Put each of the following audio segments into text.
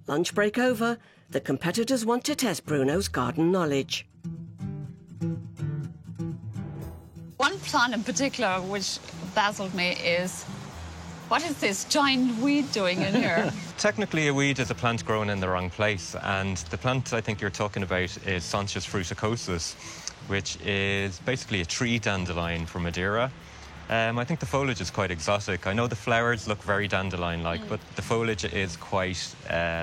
Lunch break over, the competitors want to test Bruno's garden knowledge. One plant in particular which dazzled me is, what is this giant weed doing in here? Technically, a weed is a plant grown in the wrong place, and the plant I think you're talking about is Sonchus fruticosus, which is basically a tree dandelion from Madeira. I think the foliage is quite exotic. I know the flowers look very dandelion-like, but the foliage is quite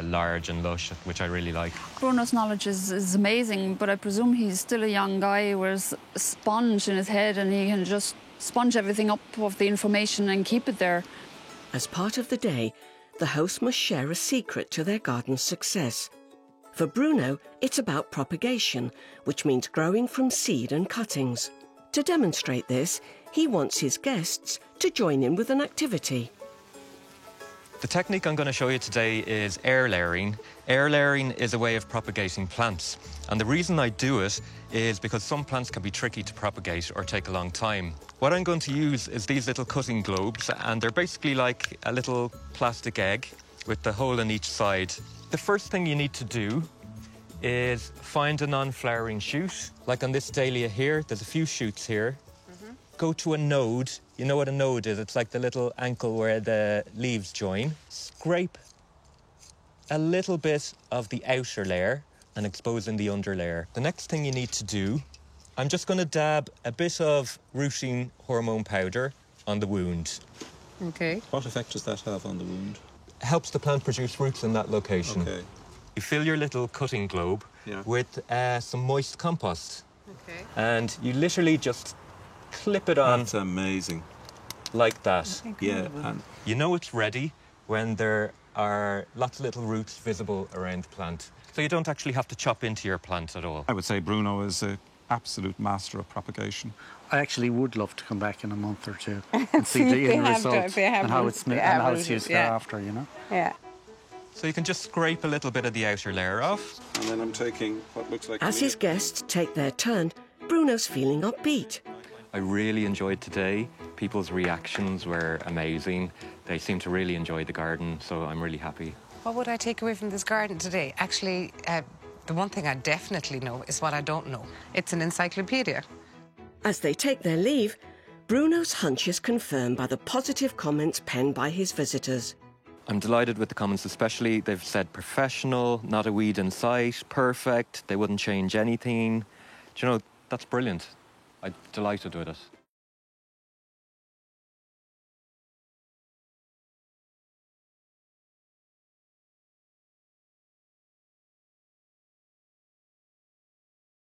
large and lush, which I really like. Bruno's knowledge is amazing, but I presume he's still a young guy who wears a sponge in his head and he can just sponge everything up of the information and keep it there. As part of the day, the host must share a secret to their garden's success. For Bruno, it's about propagation, which means growing from seed and cuttings. To demonstrate this, he wants his guests to join in with an activity. The technique I'm going to show you today is air layering. Air layering is a way of propagating plants. And the reason I do it is because some plants can be tricky to propagate or take a long time. What I'm going to use is these little cutting globes, and they're basically like a little plastic egg with the hole in each side. The first thing you need to do is find a non-flowering shoot. Like on this dahlia here, there's a few shoots here. Go to a node. You know what a node is? It's like the little ankle where the leaves join. Scrape a little bit of the outer layer and exposing the under layer. The next thing you need to do, I'm just going to dab a bit of rooting hormone powder on the wound. Okay. What effect does that have on the wound? It helps the plant produce roots in that location. Okay. You fill your little cutting globe with some moist compost. Okay. And you literally just clip it on. That's amazing. Like that. Yeah. And you know it's ready when there are lots of little roots visible around the plant. So you don't actually have to chop into your plant at all. I would say Bruno is an absolute master of propagation. I actually would love to come back in a month or two and see the end result and how it's used thereafter, you know? Yeah. So you can just scrape a little bit of the outer layer off. And then I'm taking what looks like... As his guests take their turn, Bruno's feeling upbeat. I really enjoyed today. People's reactions were amazing. They seem to really enjoy the garden, so I'm really happy. What would I take away from this garden today? Actually, the one thing I definitely know is what I don't know. It's an encyclopedia. As they take their leave, Bruno's hunch is confirmed by the positive comments penned by his visitors. I'm delighted with the comments, especially they've said professional, not a weed in sight, perfect, they wouldn't change anything. Do you know, that's brilliant. I'm delighted with it.